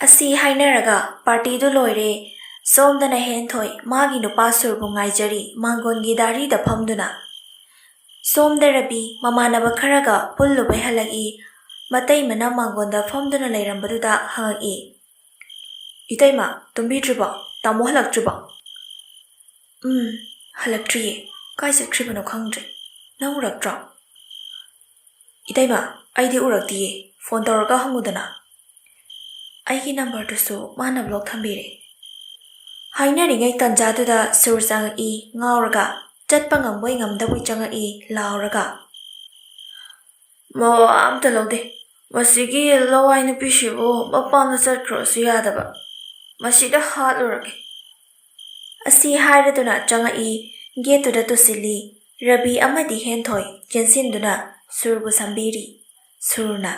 ꯑꯁꯤ ꯍꯥꯏꯅꯔꯒ ꯄꯥꯔꯇꯤꯗꯨ ꯂꯣꯏꯔꯦ꯫ ꯁꯣꯝꯗꯅ ꯍꯦꯟꯊꯣꯏ ꯃꯥꯒꯤ ꯅꯨꯄꯥ ꯁꯨꯔꯕꯨ ꯉꯥꯏꯖꯔꯤ ꯃꯥꯡꯒꯣꯟꯒꯤ ꯗꯥꯔꯤꯗ ꯐꯝꯗꯨꯅ꯫ ꯁꯣꯝꯗ ꯔꯕꯤ ꯃꯃꯥꯟꯅꯕ ꯈꯔꯒ ꯄꯨꯜꯂꯨꯕꯩ ꯍꯜꯂꯛꯏ꯫ ꯃꯇꯩꯃꯅ ꯃꯥꯡꯒꯣꯟꯗ ꯐꯝꯗꯨꯅ ꯂꯩꯔꯝꯕꯗꯨꯗ ꯍꯪꯉꯛꯏ, "ꯏꯇꯩꯃ ꯇꯨꯝꯕꯤꯗ꯭ꯔꯤꯕꯣ? ꯇꯥꯃꯣ ꯍꯜꯂꯛꯇ꯭ꯔꯤꯕꯣ?" "ꯍꯜꯂꯛꯇ꯭ꯔꯤꯌꯦ꯫ ꯀꯥꯏ ꯆꯠꯈ꯭ꯔꯤꯕꯅꯣ ꯈꯪꯗ꯭ꯔꯦ꯫ ꯅꯪ ꯎꯔꯛꯇ꯭ꯔꯣ?" "ꯏꯇꯩꯃ ꯑꯩꯗꯤ ꯎꯔꯛꯇꯤꯌꯦ꯫ ꯐꯣꯟ ꯇꯧꯔꯒ ꯍꯪꯉꯨꯗꯅ." "ꯑꯩꯒꯤ ꯅꯝꯕꯔꯗꯨꯁꯨ ꯃꯥꯅ ꯕ꯭ꯂꯣꯛ ꯊꯝꯕꯤꯔꯦ." ꯍꯥꯏꯅꯔꯤꯉꯩ ꯇꯟꯖꯥꯗꯨꯗ ꯁꯨꯔ ꯆꯪꯉꯛꯏ ꯉꯥꯎꯔꯒ, ꯆꯠꯄ ꯉꯝꯕꯣꯏ ꯉꯝꯗꯕꯣꯏ ꯆꯪꯉꯛꯏ ꯂꯥꯎꯔꯒ, "ꯃꯋꯥ ꯑꯝꯇ ꯂꯧꯗꯦ꯫ ꯃꯁꯤꯒꯤ ꯂꯋꯥꯏ ꯅꯨꯄꯤꯁꯤꯕꯨ ꯃꯄꯥꯝꯗ ꯆꯠꯈ꯭ꯔꯣꯁꯨ ꯌꯥꯗꯕ꯫ ꯃꯁꯤꯗ ꯍꯥꯠꯂꯨꯔꯒꯦ." ꯑꯁꯤ ꯍꯥꯏꯔꯗꯨꯅ ꯆꯪꯉꯛꯏ꯫ ꯒꯦꯠꯇꯨꯗ ꯇꯨꯁꯤꯜꯂꯤ꯫ ꯔꯕꯤ ꯑꯃꯗꯤ ꯍꯦꯟꯊꯣꯏ ꯆꯦꯟꯁꯤꯟꯗꯨꯅ ꯁꯨꯔꯕꯨ ꯁꯝꯕꯤꯔꯤ꯫ ꯁꯨꯔꯅ,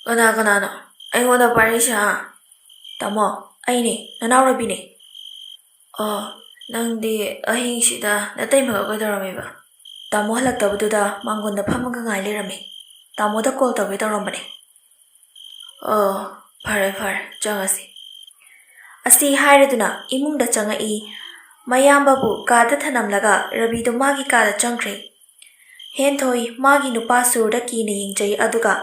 "ꯀꯅꯥ ꯀꯅꯥꯅꯣ ꯑꯩꯉꯣꯟꯗ ꯄꯥꯏꯔꯛꯏꯁꯦ ꯍꯥ?" "ꯇꯥꯃꯣ ꯑꯩꯅꯦ, ꯅꯅꯥꯎ ꯔꯕꯤꯅꯦ." "ꯑꯣ, ꯅꯪꯗꯤ ꯑꯍꯤꯡꯁꯤꯗ ꯅꯇꯩꯃꯒ ꯀꯩꯗꯧꯔꯝꯃꯤꯕ?" "ꯇꯥꯃꯣ ꯍꯜꯂꯛꯇꯕꯗꯨꯗ ꯃꯥꯡꯒꯣꯟꯗ ꯐꯝꯃꯒ ꯉꯥꯏ ꯂꯩꯔꯝꯃꯦ꯫ ꯇꯥꯃꯣꯗ ꯀꯣꯜ ꯇꯧꯒꯦ ꯇꯧꯔꯝꯕꯅꯦ." "ꯑꯣ, ꯐꯔꯦ ꯐꯔꯦ, ꯆꯪꯉꯁꯤ." ꯑꯁꯤ ꯍꯥꯏꯔꯗꯨꯅ ꯏꯃꯨꯡꯗ ꯆꯪꯉꯛꯏ꯫ ꯃꯌꯥꯝꯕꯕꯨ ꯀꯥꯗ ꯊꯅꯝꯂꯒ ꯔꯕꯤꯗꯨ ꯃꯥꯒꯤ ꯀꯥꯗ ꯆꯪꯈ꯭ꯔꯦ꯫ ꯍꯦꯟꯊꯣꯏ ꯃꯥꯒꯤ ꯅꯨꯄꯥ ꯁꯨꯔꯗ ꯀꯤꯅ ꯌꯦꯡꯖꯩ ꯑꯗꯨꯒ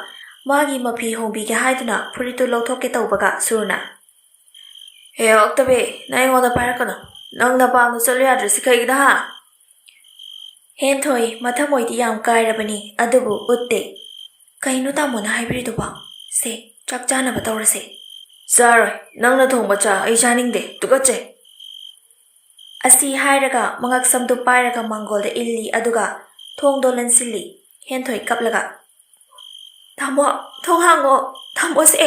ꯃꯥꯒꯤ ꯃꯐꯤ ꯍꯣꯡꯕꯤꯒꯦ ꯍꯥꯏꯗꯨꯅ ꯐꯨꯔꯤꯠꯇꯨ ꯂꯧꯊꯣꯛꯀꯦ ꯇꯧꯕꯒ ꯁꯨꯔꯅ, "ꯍꯦ ꯑꯣꯛꯇꯕꯤ, ꯅꯪ ꯑꯩꯉꯣꯟꯗ ꯄꯥꯏꯔꯛꯀꯅꯨ꯫ ꯅꯪ ꯅꯄꯥꯝꯗ ꯆꯠꯂꯨ ꯌꯥꯗ꯭ꯔꯤꯁꯤ ꯀꯩꯒꯤꯅꯣ ꯍꯥ?" ꯍꯦꯟꯊꯣꯏ ꯃꯊꯃꯣꯏꯗꯤ ꯌꯥꯝ ꯀꯥꯏꯔꯕꯅꯤ ꯑꯗꯨꯕꯨ ꯎꯠꯇꯦ꯫ "ꯀꯩꯅꯣ ꯇꯥꯃꯣꯅ ꯍꯥꯏꯕꯤꯔꯤꯗꯨꯕꯣ? ꯁꯦ ꯆꯥꯛ ꯆꯥꯅꯕ ꯇꯧꯔꯁꯦ." "ꯆꯥꯔꯣꯏ, ꯅꯪꯅ ꯊꯣꯡꯕ ꯆꯥꯛ ꯑꯩ ꯆꯥꯅꯤꯡꯗꯦ, ꯇꯨꯀꯠꯆꯩ." ꯑꯁꯤ ꯍꯥꯏꯔꯒ ꯃꯉꯛꯁꯝꯗꯨ ꯄꯥꯏꯔꯒ ꯃꯥꯡꯒꯣꯜꯗ ꯏꯜꯂꯤ ꯑꯗꯨꯒ ꯊꯣꯡꯗꯣ ꯂꯟꯁꯤꯜꯂꯤ꯫ ꯍꯦꯟꯊꯣꯏ ꯀꯞꯂꯒ, "ꯇꯥꯃꯣ ꯊꯣꯡ ꯍꯥꯡꯉꯣ, ꯇꯥꯃꯣꯁꯦ."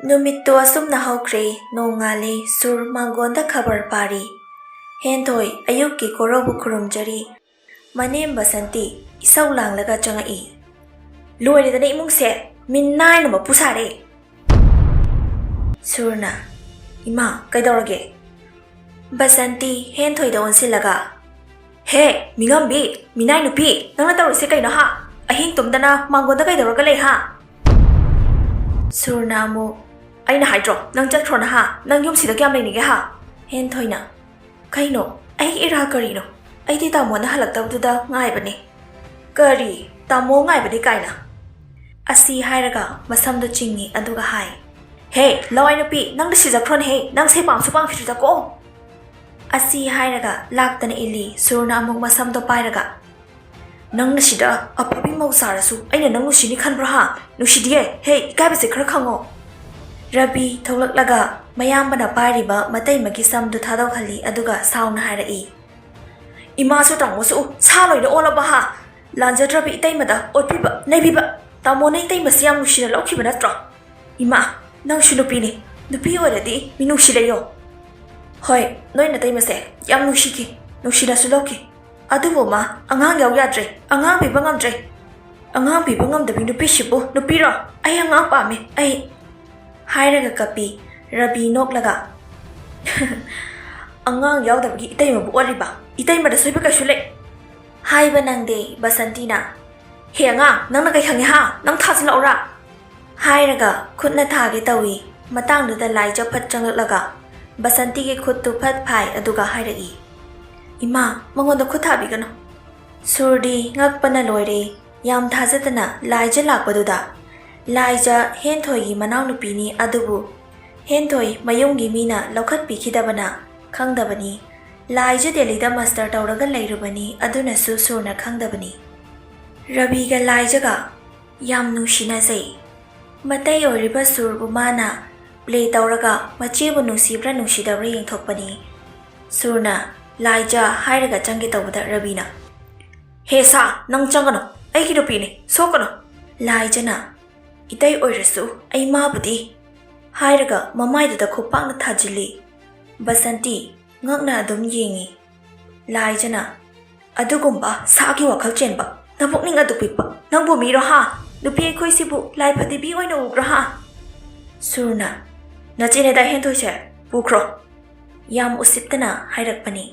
ꯅꯨꯃꯤꯠꯇꯨ ꯑꯁꯨꯝꯅ ꯍꯧꯈ꯭ꯔꯦ꯫ ꯅꯣꯡꯉꯥꯜꯂꯦ꯫ ꯁꯨꯔ ꯃꯥꯡꯒꯣꯟꯗ ꯈꯕꯔ ꯄꯥꯔꯤ꯫ ꯍꯦꯟꯊꯣꯏ ꯑꯌꯨꯛꯀꯤ ꯀꯣꯔꯧꯕꯨ ꯈꯨꯔꯨꯝꯖꯔꯤ꯫ ꯃꯅꯦꯝ ꯕꯁꯟꯇꯤ ꯏꯁꯧ ꯂꯥꯡꯂꯒ ꯆꯪꯉꯛꯏ꯫ "ꯂꯣꯏꯔꯦꯗꯅ ꯏꯃꯨꯡꯁꯦ, ꯃꯤꯅꯥꯏꯅ ꯃꯄꯨ ꯁꯥꯔꯦ." ꯁꯨꯔꯅ, "ꯏꯃꯥ ꯀꯩꯗꯧꯔꯒꯦ?" ꯕꯁꯟꯇꯤ ꯍꯦꯟꯊꯣꯏꯗ ꯑꯣꯟꯁꯤꯜꯂꯒ, "ꯍꯦ ꯃꯤꯉꯝꯕꯤ, ꯃꯤꯅꯥꯏ ꯅꯨꯄꯤ, ꯅꯪꯅ ꯇꯧꯔꯤꯁꯦ ꯀꯩꯅꯣ ꯍꯥ? ꯑꯍꯤꯡ ꯇꯨꯝꯗꯅ ꯃꯥꯡꯒꯣꯟꯗ ꯀꯩꯗꯧꯔꯒ ꯂꯩ ꯍꯥ?" ꯁꯨꯔꯅ ꯑꯃꯨꯛ, "ꯑꯩꯅ ꯍꯥꯏꯗ꯭ꯔꯣ ꯅꯪ ꯆꯠꯈ꯭ꯔꯣꯅ ꯍꯥ? ꯅꯪ ꯌꯨꯝꯁꯤꯗ ꯀꯌꯥꯝ ꯂꯩꯅꯤꯡꯒꯦ ꯍꯥ?" ꯍꯦꯟꯊꯣꯏꯅ, "ꯀꯩꯅꯣ ꯑꯩꯒꯤ ꯏꯔꯥꯜ ꯀꯔꯤꯅꯣ? ꯑꯩꯗꯤ ꯇꯥꯃꯣꯅ ꯍꯜꯂꯛꯇꯕꯗꯨꯗ ꯉꯥꯏꯕꯅꯦ." "ꯀꯔꯤ ꯇꯥꯃꯣ ꯉꯥꯏꯕꯅꯤ ꯀꯥꯏꯅ?" ꯑꯁꯤ ꯍꯥꯏꯔꯒ ꯃꯁꯝꯗꯨ ꯆꯤꯡꯉꯤ ꯑꯗꯨꯒ ꯍꯥꯏ, "ꯍꯦ ꯂꯋꯥꯏ ꯅꯨꯄꯤ, ꯅꯪꯗ ꯁꯤꯖꯈ꯭ꯔꯣꯅꯦꯍꯦ, ꯅꯪ ꯁꯦ ꯄꯥꯝꯁꯨ ꯄꯥꯝꯈꯤꯗ꯭ꯔꯤꯗꯀꯣ." ꯑꯁꯤ ꯍꯥꯏꯔꯒ ꯂꯥꯛꯇꯅ ꯏꯜꯂꯤ꯫ ꯁꯨꯔꯅ ꯑꯃꯨꯛ ꯃꯁꯝꯗꯣ ꯄꯥꯏꯔꯒ, "ꯅꯪꯅ ꯁꯤꯗ ꯑꯐꯕꯤ ꯃꯧ ꯁꯥꯔꯁꯨ ꯑꯩꯅ ꯅꯪ ꯅꯨꯡꯁꯤꯅꯤ ꯈꯟꯕ꯭ꯔꯣ ꯍꯥ? ꯅꯨꯡꯁꯤꯗꯤꯌꯦ, ꯍꯦ ꯏꯀꯥꯏꯕꯁꯦ ꯈꯔ ꯈꯪꯉꯣ." ꯔꯕꯤ ꯊꯣꯛꯂꯛꯂꯒ ꯃꯌꯥꯝꯕꯅ ꯄꯥꯏꯔꯤꯕ ꯃꯇꯩꯃꯒꯤ ꯁꯝꯗꯨ ꯊꯥꯗꯣꯛꯍꯜꯂꯤ ꯑꯗꯨꯒ ꯁꯥꯎꯅ ꯍꯥꯏꯔꯛꯏ, "ꯏꯃꯥꯁꯨ ꯇꯥꯃꯣꯁꯨ ꯁꯥ ꯂꯣꯏꯅ ꯑꯣꯜꯂꯕ ꯍꯥ? ꯂꯥꯟꯖꯗ꯭ꯔꯕ ꯏꯇꯩꯃꯗ ꯑꯣꯠꯄꯤꯕ ꯅꯩꯕꯤꯕ, ꯇꯥꯃꯣꯅ ꯏꯇꯩꯃꯁꯤ ꯌꯥꯝ ꯅꯨꯡꯁꯤꯅ ꯂꯧꯈꯤꯕ ꯅꯠꯇ꯭ꯔꯣ? ꯏꯃꯥ ꯅꯪꯁꯨ ꯅꯨꯄꯤꯅꯤ, ꯅꯨꯄꯤ ꯑꯣꯏꯔꯗꯤ ꯃꯤꯅꯨꯡꯁꯤ ꯂꯩꯌꯣ." "ꯍꯣꯏ ꯅꯣꯏ ꯅꯇꯩꯃꯁꯦ ꯌꯥꯝ ꯅꯨꯡꯁꯤꯈꯤ, ꯅꯨꯡꯁꯤꯅꯁꯨ ꯂꯧꯈꯤ. ꯑꯗꯨꯕꯨ ꯃꯥ ꯑꯉꯥꯡ ꯌꯥꯎ ꯌꯥꯗ꯭ꯔꯦ, ꯑꯉꯥꯡ ꯄꯤꯕ ꯉꯝꯗ꯭ꯔꯦ." "ꯑꯉꯥꯡ ꯄꯤꯕ ꯉꯝꯗꯕꯤ ꯅꯨꯄꯤꯁꯤꯕꯨ ꯅꯨꯄꯤꯔꯣ? ꯑꯩ ꯑꯉꯥꯡ ꯄꯥꯝꯃꯤ, ꯑꯩ..." ꯍꯥꯏꯔꯒ ꯀꯞꯄꯤ꯫ ꯔꯕꯤ ꯅꯣꯛꯂꯒ, "ꯑꯉꯥꯡ ꯌꯥꯎꯗꯕꯒꯤ ꯏꯇꯩꯃꯕꯨ ꯑꯣꯠꯂꯤꯕ? ꯏꯇꯩꯃꯗ ꯁꯣꯏꯕ ꯀꯩꯁꯨ ꯂꯩ." ꯍꯥꯏꯕ ꯅꯪꯗꯦ ꯕꯁꯟꯇꯤꯅ, "ꯍꯦ ꯑꯉꯥꯡ, ꯅꯪꯅ ꯀꯩ ꯈꯪꯉꯦ ꯍꯥ? ꯅꯪ ꯊꯥꯖꯤꯜꯂꯛꯎꯔꯥ?" ꯍꯥꯏꯔꯒ ꯈꯨꯠꯅ ꯊꯥꯒꯦ ꯇꯧꯏ꯫ ꯃꯇꯥꯡꯗꯨꯗ ꯂꯥꯏꯖ ꯐꯠ ꯆꯪꯂꯛꯂꯒ ꯕꯁꯟꯇꯤꯒꯤ ꯈꯨꯠꯇꯨ ꯐꯠ ꯐꯥꯏ ꯑꯗꯨꯒ ꯍꯥꯏꯔꯛꯏ, "ꯏꯃꯥ ꯃꯉꯣꯟꯗ ꯈꯨꯠ ꯊꯥꯕꯤꯒꯅꯨ." ꯁꯨꯔꯗꯤ ꯉꯛꯄꯅ ꯂꯣꯏꯔꯦ꯫ ꯌꯥꯝ ꯊꯥꯖꯗꯅ ꯂꯥꯏꯖ ꯂꯥꯛꯄꯗꯨꯗ꯫ ꯂꯥꯏꯖ ꯍꯦꯟꯊꯣꯏꯒꯤ ꯃꯅꯥꯎꯅꯨꯄꯤꯅꯤ ꯑꯗꯨꯕꯨ ꯍꯦꯟꯊꯣꯏ ꯃꯌꯨꯝꯒꯤ ꯃꯤꯅ ꯂꯧꯈꯠꯄꯤꯈꯤꯗꯕꯅ ꯈꯪꯗꯕꯅꯤ꯫ ꯂꯥꯏꯖ ꯗꯦꯜꯂꯤꯗ ꯃꯁꯇꯔ ꯇꯧꯔꯒ ꯂꯩꯔꯨꯕꯅꯤ ꯑꯗꯨꯅꯁꯨ ꯁꯨꯔꯅ ꯈꯪꯗꯕꯅꯤ꯫ ꯔꯕꯤꯒ ꯂꯥꯏꯖꯒ ꯌꯥꯝ ꯅꯨꯡꯁꯤꯅꯖꯩ꯫ ꯃꯇꯩ ꯑꯣꯏꯔꯤꯕ ꯁꯨꯔꯕꯨ ꯃꯥꯅ ꯄ꯭ꯂꯦ ꯇꯧꯔꯒ ꯃꯆꯦꯕꯨ ꯅꯨꯡꯁꯤꯕ꯭ꯔꯥ ꯅꯨꯡꯁꯤꯗꯕ꯭ꯔꯥ ꯌꯦꯡꯊꯣꯛꯄꯅꯤ꯫ ꯁꯨꯔꯅ ꯂꯥꯏꯖ ꯍꯥꯏꯔꯒ ꯆꯪꯒꯦ ꯇꯧꯕꯗ ꯔꯕꯤꯅ, "ꯍꯦ ꯁꯥ, ꯅꯪ ꯆꯪꯒꯅꯨ, ꯑꯩꯒꯤ ꯅꯨꯄꯤꯅꯤ, ꯁꯣꯛꯀꯅꯨ." ꯂꯥꯏꯖꯅ, "ꯏꯇꯩ ꯑꯣꯏꯔꯁꯨ ꯑꯩ ꯃꯥꯕꯨꯗꯤ..." ꯍꯥꯏꯔꯒ ꯃꯃꯥꯏꯗꯨꯗ ꯈꯨꯄꯥꯛꯅ ꯊꯥꯖꯤꯜꯂꯤ꯫ ꯕꯁꯟꯇꯤ ꯉꯛꯅ ꯑꯗꯨꯝ ꯌꯦꯡꯉꯤ꯫ ꯂꯥꯏꯖꯅ, "ꯑꯗꯨꯒꯨꯝꯕ ꯁꯥꯒꯤ ꯋꯥꯈꯜ ꯆꯦꯟꯕ, ꯅꯄꯨꯛꯅꯤꯡ ꯑꯗꯨ ꯄꯤꯛꯄ ꯅꯪꯕꯨ ꯃꯤꯔꯣ ꯍꯥ? ꯅꯨꯄꯤ ꯑꯩꯈꯣꯏꯁꯤꯕꯨ ꯂꯥꯏ ꯐꯗꯤꯕꯤ ꯑꯣꯏꯅ ꯎꯕ꯭ꯔꯥ ꯍꯥ?" ꯁꯨꯔꯅ, "ꯅꯆꯦꯅꯦꯗꯥ ꯍꯦꯟꯊꯣꯏꯁꯦ, ꯄꯨꯈ꯭ꯔꯣ." ꯌꯥꯝ ꯎꯁꯤꯠꯇꯅ ꯍꯥꯏꯔꯛꯄꯅꯤ꯫